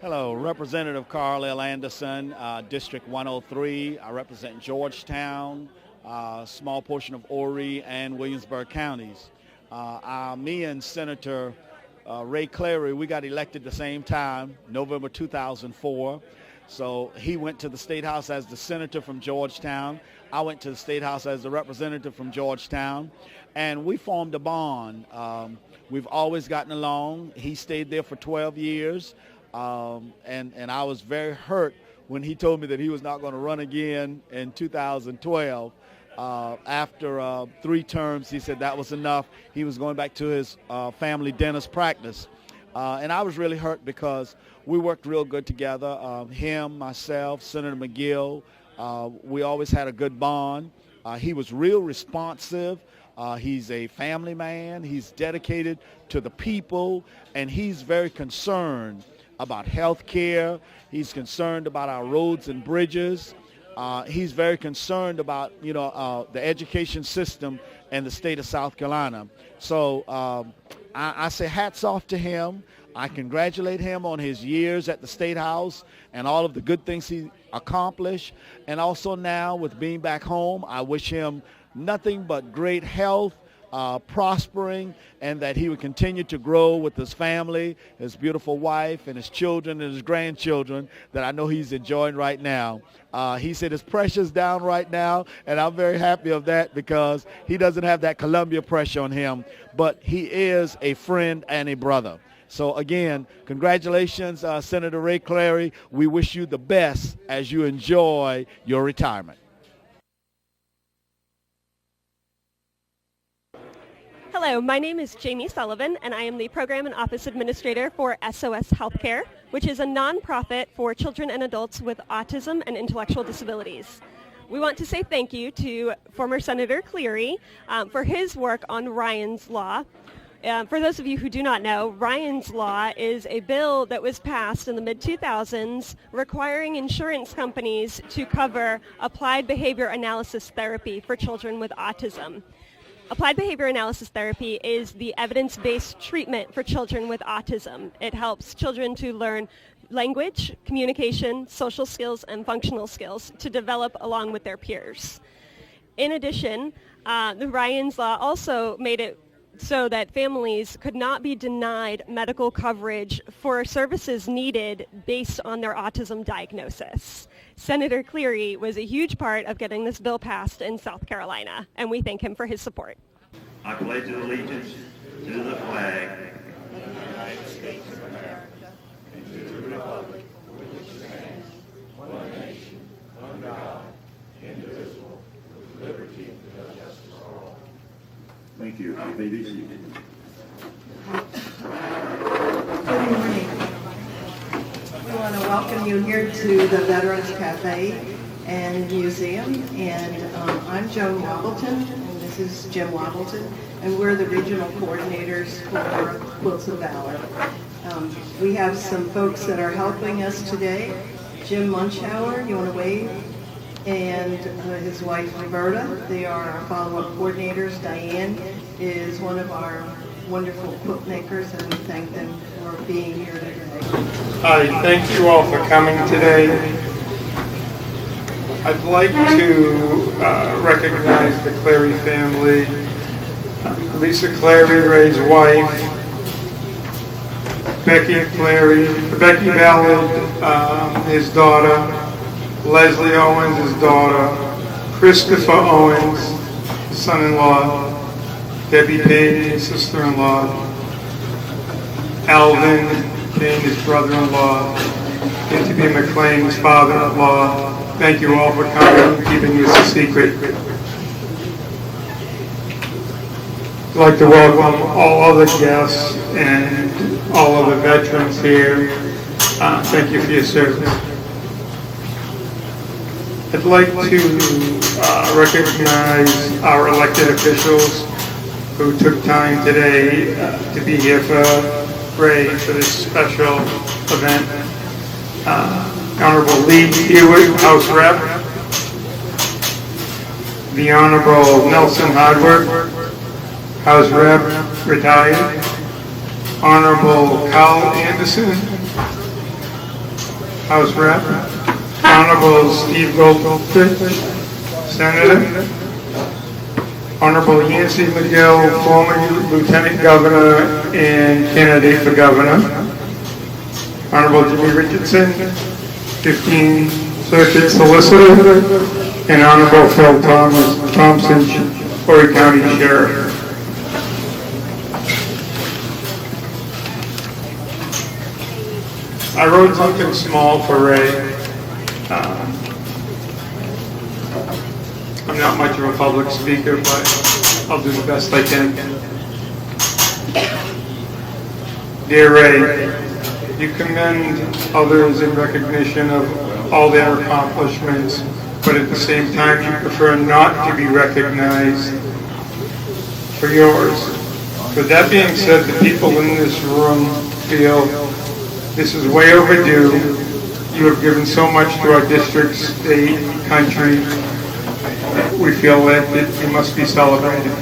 Hello, Representative Carl L. Anderson, District 103. I represent Georgetown, small portion of Horry and Williamsburg counties. Me and Senator Ray Cleary, we got elected the same time, November 2004. So he went to the State House as the senator from Georgetown. I went to the State House as the representative from Georgetown. And we formed a bond. We've always gotten along. He stayed there for 12 years. And I was very hurt when he told me that he was not going to run again in 2012. After 3 terms, he said that was enough. He was going back to his family dentist practice. And I was really hurt because we worked real good together. Him, myself, Senator McGill, we always had a good bond. He was real responsive. He's a family man. He's dedicated to the people, and he's very concerned about health care. He's concerned about our roads and bridges. He's very concerned about, the education system in the state of South Carolina. So I say hats off to him. I congratulate him on his years at the State House and all of the good things he accomplished. And also now with being back home, I wish him nothing but great health, prospering, and that he would continue to grow with his family, his beautiful wife, and his children and his grandchildren that I know he's enjoying right now. He said his pressure's down right now, and I'm very happy of that because he doesn't have that Columbia pressure on him, but he is a friend and a brother. So again, congratulations, Senator Ray Cleary. We wish you the best as you enjoy your retirement. Hello, my name is Jamie Sullivan, and I am the Program and Office Administrator for SOS Healthcare, which is a nonprofit for children and adults with autism and intellectual disabilities. We want to say thank you to former Senator Cleary for his work on Ryan's Law. For those of you who do not know, Ryan's Law is a bill that was passed in the mid-2000s requiring insurance companies to cover applied behavior analysis therapy for children with autism. Applied behavior analysis therapy is the evidence-based treatment for children with autism. It helps children to learn language, communication, social skills, and functional skills to develop along with their peers. In addition, the Ryan's Law also made it so that families could not be denied medical coverage for services needed based on their autism diagnosis. Senator Cleary was a huge part of getting this bill passed in South Carolina, and we thank him for his support. I pledge allegiance to the flag of the United States of America and to the republic for which it stands, one nation, under God, indivisible, with liberty and justice for all. Thank you. You may be seated. Good morning. We want to welcome you here to the Veterans Cafe and Museum. And I'm Joan Wobbleton, and this is Jim Wobbleton, and we're the regional coordinators for Quilts of Valor. We have some folks that are helping us today. Jim Munchauer, you want to wave? And his wife Roberta. They are our follow-up coordinators. Diane is one of our wonderful quilt makers, and we thank them for being here today. Hi, thank you all for coming today. I'd like to recognize the Cleary family. Lisa Cleary, Ray's wife, Becky Ballard, his daughter, Leslie Owens, his daughter, Christopher Owens, his son-in-law, Debbie Payne, his sister-in-law, Alvin Payne, his brother-in-law, and to be McLean's father-in-law. Thank you all for coming and keeping this a secret. I'd like to welcome all other guests and all of the veterans here. Thank you for your service. I'd like to recognize our elected officials who took time today to be here for Ray for this special event. Honorable Lee Hewitt, House Rep. The Honorable Nelson Hardwick, House Rep, retired. Honorable Carl Anderson, House Rep. Honorable Steve Goldfish, Senator. Honorable Yancey McGill, former Lieutenant Governor and candidate for Governor. Honorable Jimmy Richardson, 15 Circuit Solicitor. And Honorable Phil Thompson, Horry County Sheriff. I wrote something small for Ray. I'm not much of a public speaker, but I'll do the best I can. Dear Ray, you commend others in recognition of all their accomplishments, but at the same time you prefer not to be recognized for yours. With that being said, the people in this room feel this is way overdue. You have given so much to our district, state, country. We feel that you must be celebrated.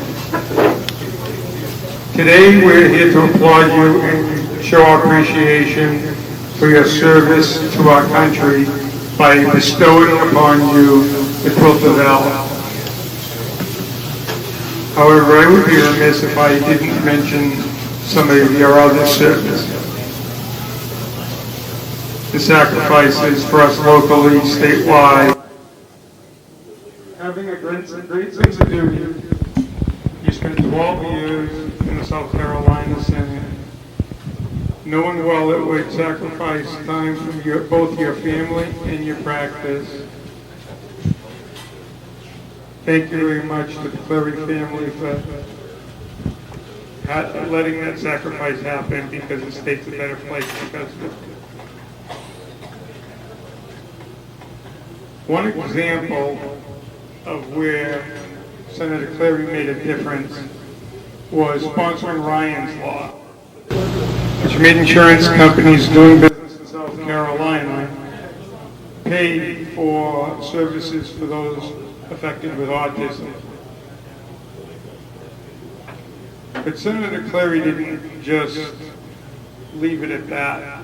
Today we're here to applaud you and show our appreciation for your service to our country by bestowing upon you the Quilts of Valor. However, I would be remiss if I didn't mention some of your other service. The sacrifices for us locally, statewide. Having a great sense of duty, you spent 12 years in the South Carolina Senate, knowing well it would sacrifice time from both your family and your practice. Thank you very much to the Cleary family for letting that sacrifice happen, because the state's a better place because of it. One example of where Senator Cleary made a difference was sponsoring Ryan's Law, which made insurance companies doing business in South Carolina pay for services for those affected with autism. But Senator Cleary didn't just leave it at that.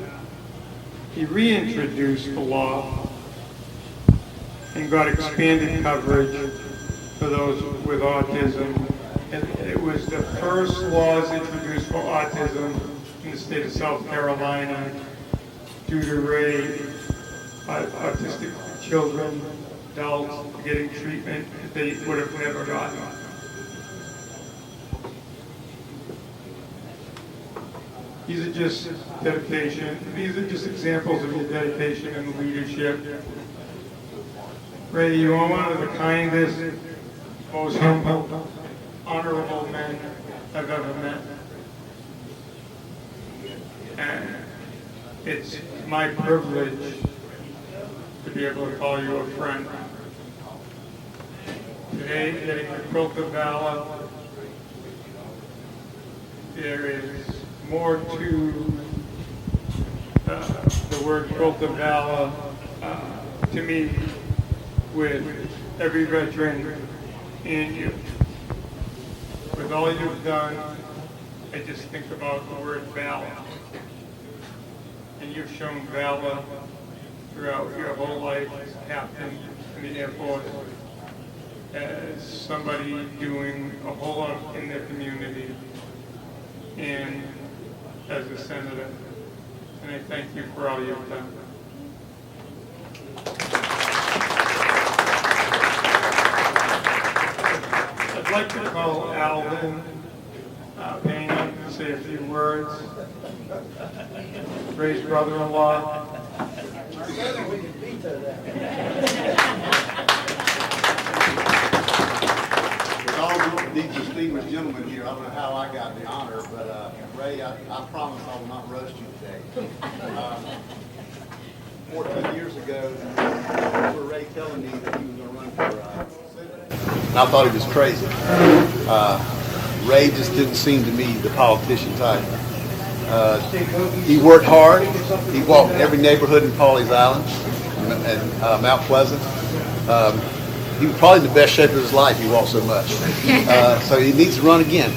He reintroduced the law and got expanded coverage for those with autism. And it was the first laws introduced for autism in the state of South Carolina due to Ray, autistic children, adults getting treatment that they would have never gotten. These are just dedication. These are just examples of your dedication and leadership. Ray, you are one of the kindest, most humble, honorable men I've ever met. And it's my privilege to be able to call you a friend. Today, getting the Quilts of Valor, there is more to the word Quilts of Valor to me, with every veteran and you. With all you've done, I just think about the word valor. And you've shown valor throughout your whole life as a captain in the Air Force, as somebody doing a whole lot in their community, and as a senator. And I thank you for all you've done. I'd like to call Alvin Payne to say a few words. Ray's brother-in-law. With all these distinguished gentlemen here, I don't know how I got the honor, but Ray, I promise I will not roast you today. 14 years ago, I remember Ray telling me that he was going to run for Senate. And I thought he was crazy. Ray just didn't seem to me the politician type. He worked hard. He walked every neighborhood in Pawleys Island and Mount Pleasant. He was probably in the best shape of his life. He walked so much. So he needs to run again.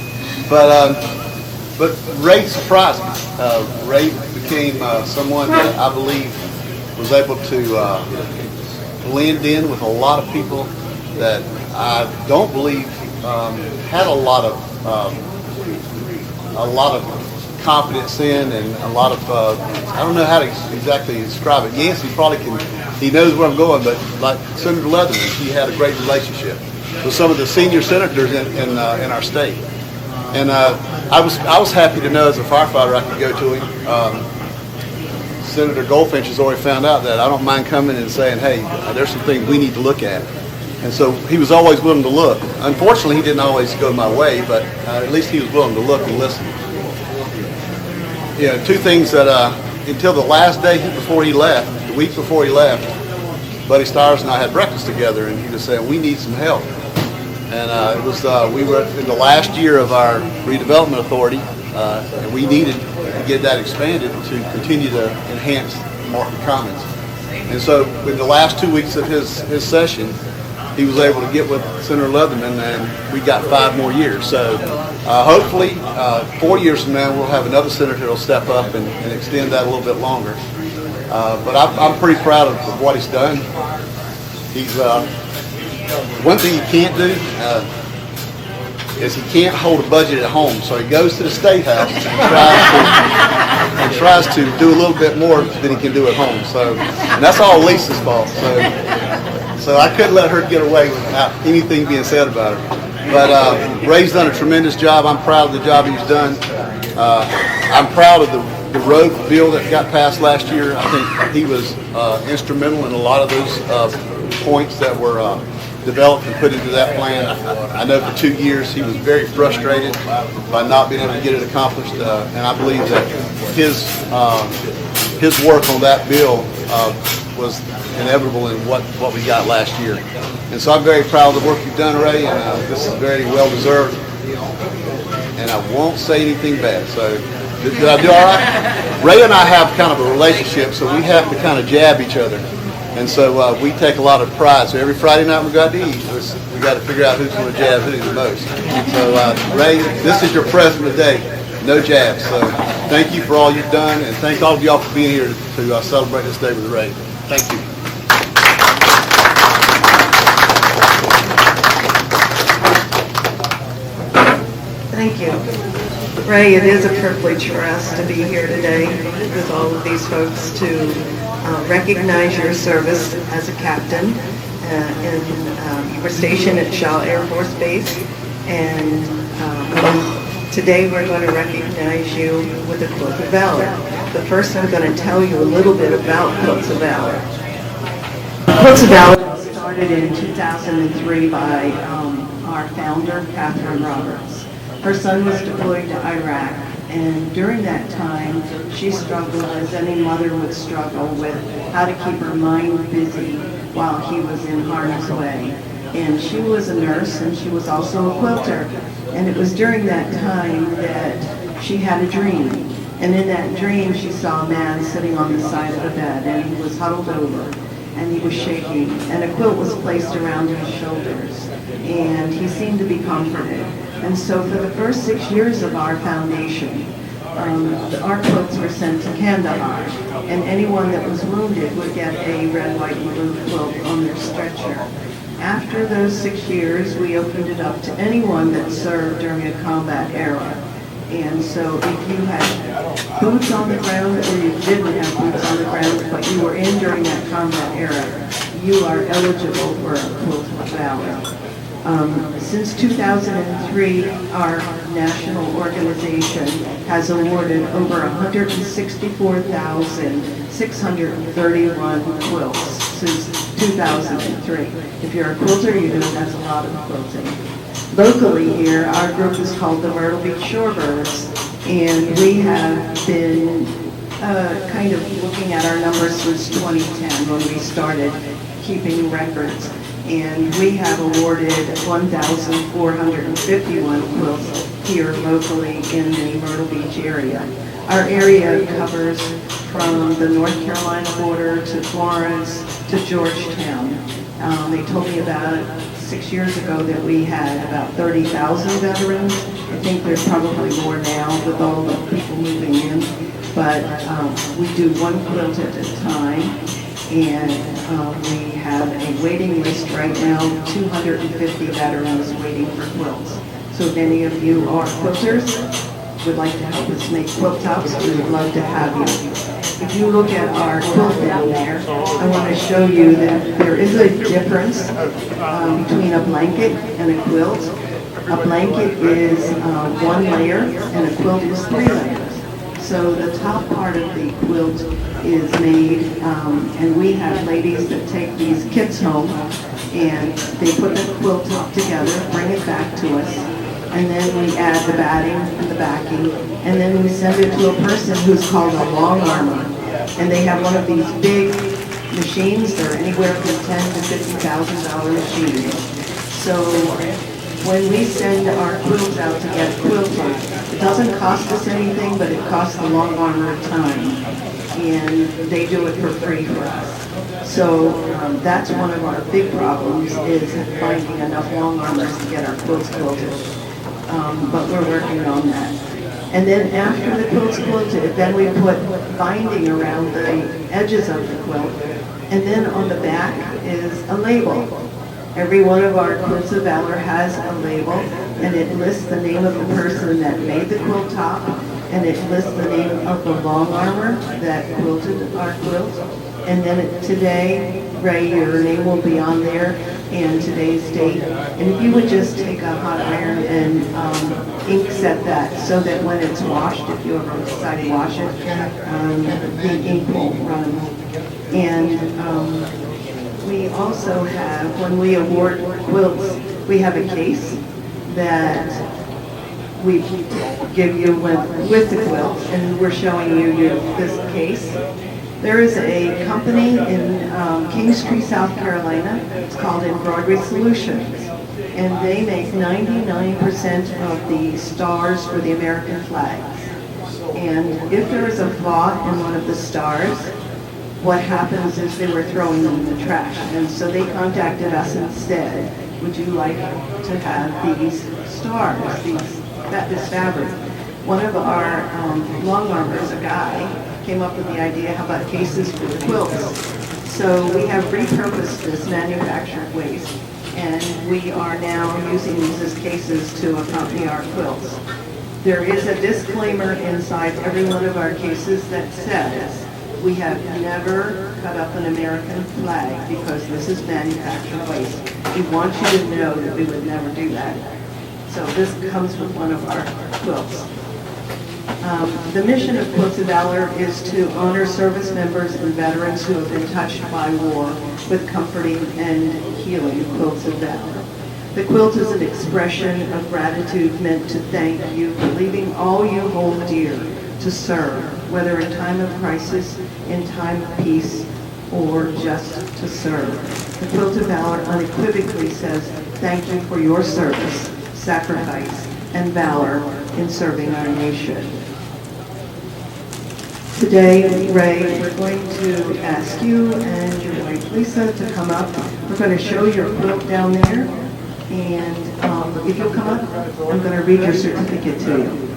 But Ray surprised me. Ray became someone that I believe was able to blend in with a lot of people that I don't believe had a lot of confidence in, and a lot of I don't know how to exactly describe it. Yancey probably can. He knows where I'm going, but like Senator Leatherman, he had a great relationship with some of the senior senators in our state. And I was happy to know as a firefighter I could go to him. Senator Goldfinch has already found out that I don't mind coming and saying, hey, there's some things we need to look at. And so he was always willing to look. Unfortunately, he didn't always go my way, but at least he was willing to look and listen. You know, two things that until the last day before he left, the week before he left, Buddy Stires and I had breakfast together, and he was saying, we need some help. And it was we were in the last year of our redevelopment authority, and we needed to get that expanded to continue to enhance Martin Commons. And so in the last 2 weeks of his session, he was able to get with Senator Leatherman, and we got 5 more years. So hopefully 4 years from now, we'll have another senator who will step up and extend that a little bit longer. But I'm pretty proud of what he's done. He's one thing he can't do is he can't hold a budget at home. So he goes to the State House and tries to do a little bit more than he can do at home. So, and that's all Lisa's fault. So I couldn't let her get away without anything being said about her. But Ray's done a tremendous job. I'm proud of the job he's done. I'm proud of the road bill that got passed last year. I think he was instrumental in a lot of those points that were developed and put into that plan. I know for 2 years he was very frustrated by not being able to get it accomplished, and I believe that his work on that bill was inevitable in what we got last year. And so I'm very proud of the work you've done, Ray, and this is very well deserved. And I won't say anything bad. So did I do all right? Ray and I have kind of a relationship, so we have to kind of jab each other. And so we take a lot of pride. So every Friday night we go out to eat, we got to figure out who's going to jab who the most. So Ray, this is your present today. No jabs. So thank you for all you've done, and thank all of y'all for being here to celebrate this day with Ray. Thank you. Thank you. Ray, it is a privilege for us to be here today with all of these folks to recognize your service as a captain you were stationed at Shaw Air Force Base, and today we're going to recognize you with the Quilts of Valor. But first I'm going to tell you a little bit about Quilts of Valor. Quilts of Valor started in 2003 by our founder, Catherine Roberts. Her son was deployed to Iraq, and during that time, she struggled, as any mother would struggle, with how to keep her mind busy while he was in harm's way. And she was a nurse, and she was also a quilter. And it was during that time that she had a dream. And in that dream, she saw a man sitting on the side of the bed, and he was huddled over, and he was shaking, and a quilt was placed around his shoulders, and he seemed to be comforted. And so for the first 6 years of our foundation, our quilts were sent to Kandahar, and anyone that was wounded would get a red, white, and blue quilt on their stretcher. After those 6 years, we opened it up to anyone that served during a combat era. And so if you had boots on the ground or you didn't have boots on the ground, but you were in during that combat era, you are eligible for a Quilt of Valor. Since 2003, our national organization has awarded over 164,631 quilts since 2003. If you're a quilter, you know that's a lot of quilting. Locally here, our group is called the Myrtle Beach Shorebirds, and we have been kind of looking at our numbers since 2010 when we started keeping records. And we have awarded 1,451 quilts here locally in the Myrtle Beach area. Our area covers from the North Carolina border to Florence to Georgetown. They told me about 6 years ago that we had about 30,000 veterans. I think there's probably more now with all the people moving in. but we do one quilt at a time, and we have a waiting list right now, 250 veterans waiting for quilts. So if any of you are quilters, would like to help us make quilt tops, we would love to have you. If you look at our quilt down there, I want to show you that there is a difference between a blanket and a quilt. A blanket is one layer and a quilt is 3 layers. So the top part of the quilt is made, and we have ladies that take these kits home and they put the quilt top together, bring it back to us, and then we add the batting and the backing, and then we send it to a person who's called a long armor. And they have one of these big machines. They're anywhere from $10,000 to $50,000 machines. So when we send our quilts out to get quilted, it doesn't cost us anything, but it costs the long armor time. And they do it for free for us. So that's one of our big problems, is finding enough long armors to get our quilts quilted. But we're working on that. And then after the quilt's quilted, then we put binding around the edges of the quilt. And then on the back is a label. Every one of our Quilts of Valor has a label, and it lists the name of the person that made the quilt top, and it lists the name of the long armor that quilted our quilt. And then today, Ray, your name will be on there, and today's date. And if you would just take a hot iron and ink set that, so that when it's washed, if you ever decide to wash it, the ink will run. And we also have, when we award quilts, we have a case that we give you with the quilt, and we're showing you this case. There is a company in Kingstree, South Carolina. It's called Embroidery Solutions, and they make 99% of the stars for the American flags. And if there is a flaw in one of the stars, what happens is they were throwing them in the trash. And so they contacted us instead. Would you like to have these stars, this fabric? One of our long armors, a guy, came up with the idea, how about cases for the quilts? So we have repurposed this manufactured waste, and we are now using these as cases to accompany our quilts. There is a disclaimer inside every one of our cases that says, we have never cut up an American flag because this is manufactured waste. We want you to know that we would never do that. So this comes with one of our quilts. The mission of Quilts of Valor is to honor service members and veterans who have been touched by war with comforting and healing quilts of valor. The quilt is an expression of gratitude meant to thank you for leaving all you hold dear to serve, whether in time of crisis, in time of peace, or just to serve. The Quilt of Valor unequivocally says, thank you for your service, sacrifice, and valor in serving our nation. Today, Ray, we're going to ask you and your wife Lisa to come up. We're going to show your quilt down there, and if you'll come up, I'm going to read your certificate to you.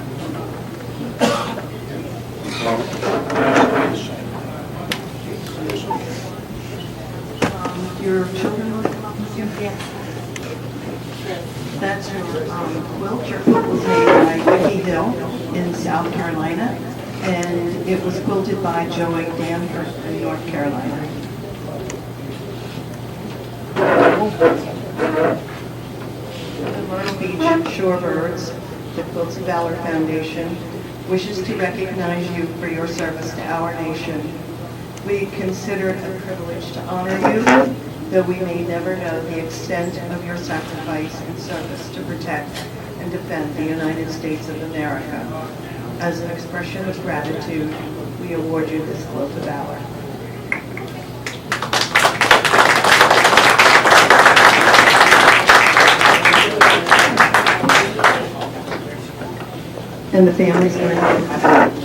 Your children will come up with you? Yes. That's your quilt. Your quilt was made by Vicky Hill in South Carolina, and it was quilted by Joey Danforth in North Carolina. The Myrtle Beach Shorebirds, the Quilts of Valor Foundation, wishes to recognize you for your service to our nation. We consider it a privilege to honor you, though we may never know the extent of your sacrifice and service to protect and defend the United States of America. As an expression of gratitude, we award you this Quilt of Valor. And the family's going to have it.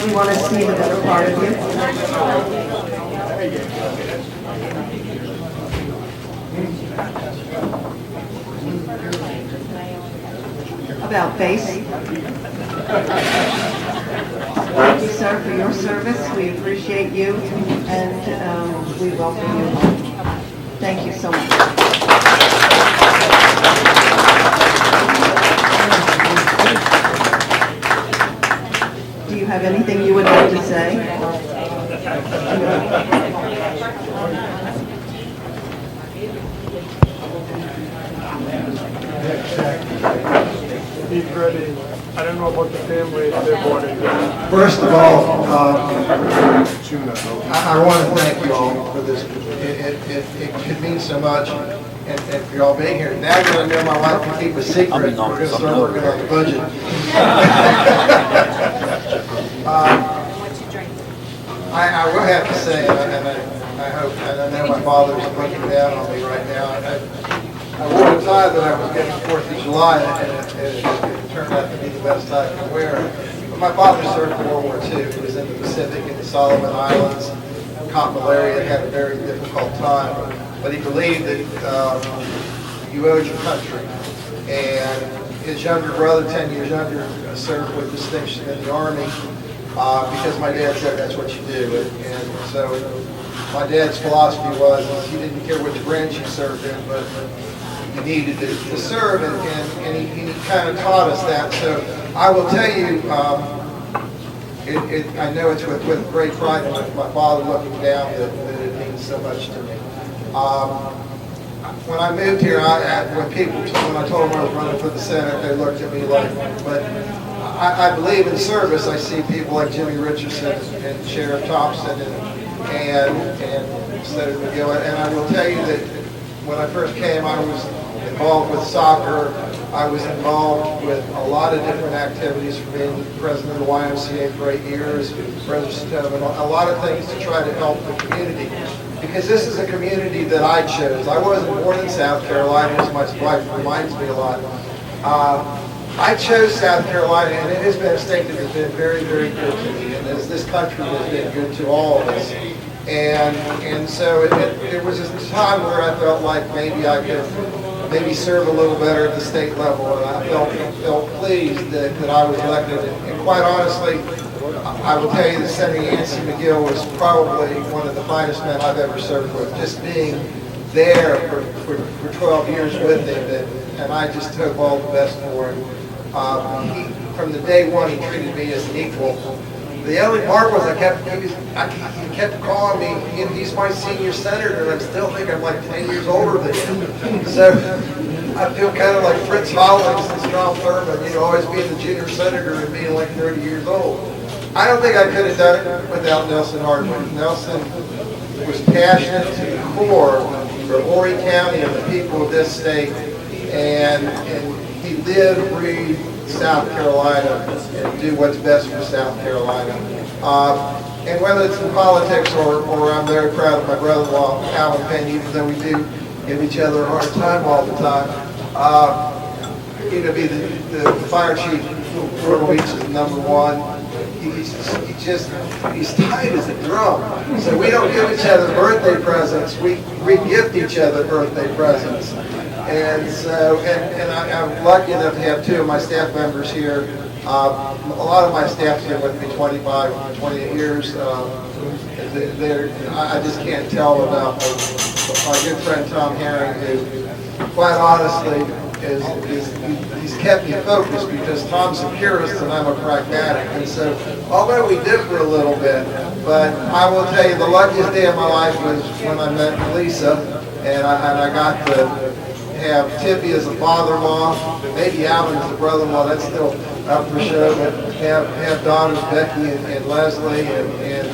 We want to see the better part of you. About face. Thank you, sir, for your service. We appreciate you, and we welcome you home. Thank you so much. Do you have anything you would like to say? He's ready. I don't know about the family if they're born in here. First of all, I want to thank you all for this. It means so much, and for y'all being here. Now that I know my wife can keep a secret, we're going to start working on the budget. I will have to say, and I hope, and I know my father's looking down on me right now. I wore a tie that I was getting 4th of July, and it turned out to be the best tie I could wear. But my father served in World War II. He was in the Pacific, in the Solomon Islands, Continental area, had a very difficult time. But he believed that you owed your country. And his younger brother, 10 years younger, served with distinction in the Army because my dad said that's what you do. And so my dad's philosophy was he didn't care which branch you served in, but you needed to serve, and he kind of taught us that. So I will tell you, I know it's with great pride and with my father looking down that it means so much to me. When I moved here, when I told them I was running for the Senate, they looked at me like, but I believe in service. I see people like Jimmy Richardson and Sheriff Thompson and Senator McGill, and I will tell you that when I first came, I was involved with soccer. I was involved with a lot of different activities, from being president of the YMCA for 8 years, president of a lot of things to try to help the community. Because this is a community that I chose. I wasn't born in South Carolina, as my wife reminds me a lot. I chose South Carolina, and it has been a state that has been very, very good to me, and as this country has been good to all of us. And so it was a time where I felt like maybe I could serve a little better at the state level, and I felt pleased that I was elected. And quite honestly, I will tell you that Senator Yancey McGill was probably one of the finest men I've ever served with. Just being there for 12 years with him, and I just hope all the best for him. From the day one, he treated me as an equal. The only part was he kept calling me, he's my senior senator, and I still think I'm like 10 years older than him. So I feel kind of like Fritz Hollings and Strom Thurmond, always being the junior senator and being like 30 years old. I don't think I could have done it without Nelson Hardwick. Nelson was passionate to the core for Horry County and the people of this state, and he lived, breathed South Carolina and do what's best for South Carolina. And whether it's in politics or I'm very proud of my brother-in-law, Alan Penn, even though we do give each other a hard time all the time. Be the fire chief for Myrtle Beach is #1. He's tight as a drum. So we don't give each other birthday presents. We gift each other birthday presents. And so, and I'm lucky enough to have 2 of my staff members here. A lot of my staff's been with me 25, 28 years. I just can't tell about my good friend Tom Herring, who, quite honestly, he's kept me focused because Tom's a purist and I'm a pragmatic. And so, although we differ a little bit, but I will tell you the luckiest day of my life was when I met Lisa, and I got to have Tippy as a father-in-law, maybe Alan as a brother-in-law, that's still up for show, but have daughters Becky and Leslie and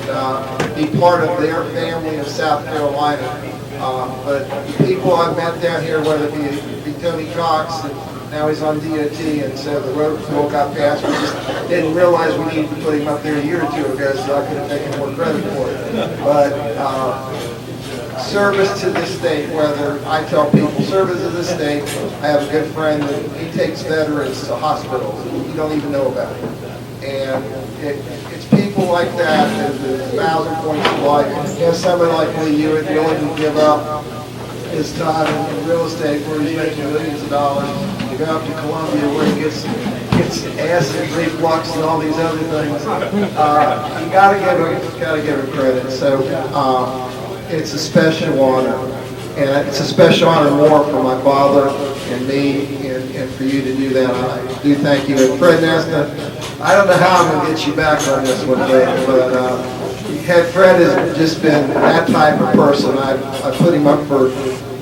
be part of their family of South Carolina. But the people I've met down here, whether it be Tony Cox, and now he's on DOT, and so the road bill got passed. We just didn't realize we needed to put him up there a year or 2 ago, so I could have taken more credit for it. But service to this state, whether I tell people service to this state, I have a good friend that he takes veterans to hospitals that you don't even know about. And it's people like that is 1,000 points of life. You know, somebody like me, you would willing to give up his time in real estate where he's making millions of dollars to go up to Columbia where he gets acid reflux and all these other things. You gotta give him credit. So it's a special honor, and it's a special honor more for my father and me, and for you to do that. I do thank you. And Fred Nesna, I don't know how I'm gonna get you back on this one, but Fred has just been that type of person. I put him up for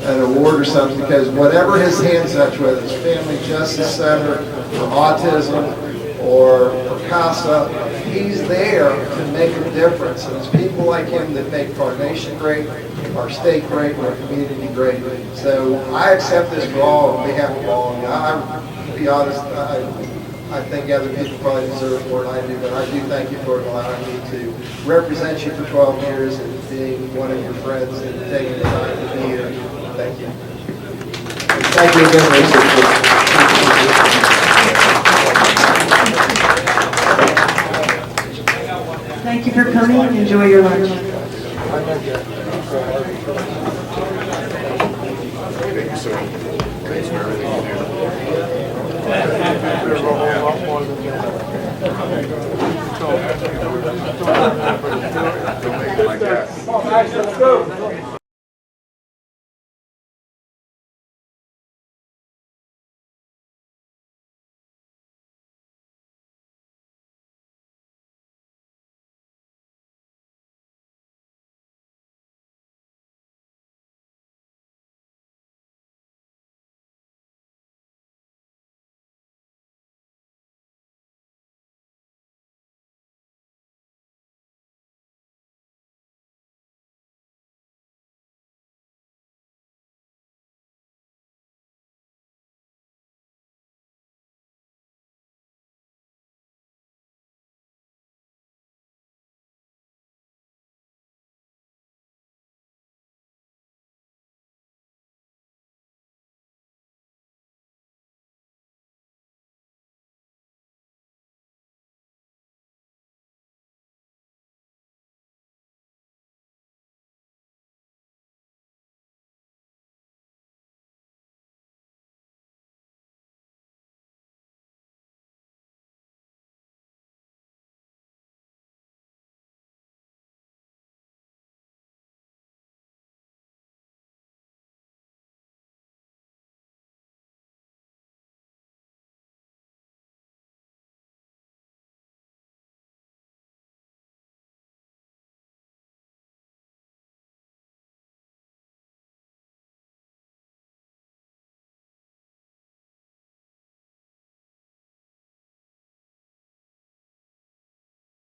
an award or something because whatever his hands touch, whether it's Family Justice Center or autism or CASA, he's there to make a difference. And it's people like him that make our nation great, our state great, and our community great. So I accept this for all, on behalf of all. To be honest, I think other people probably deserve more than I do, but I do thank you for allowing me to represent you for 12 years and being one of your friends and taking the time to be here. Thank you. Thank you again, Richard. Thank you for coming and enjoy your lunch. Thank you, sir. Thanks for everything you do. Don't make it like that.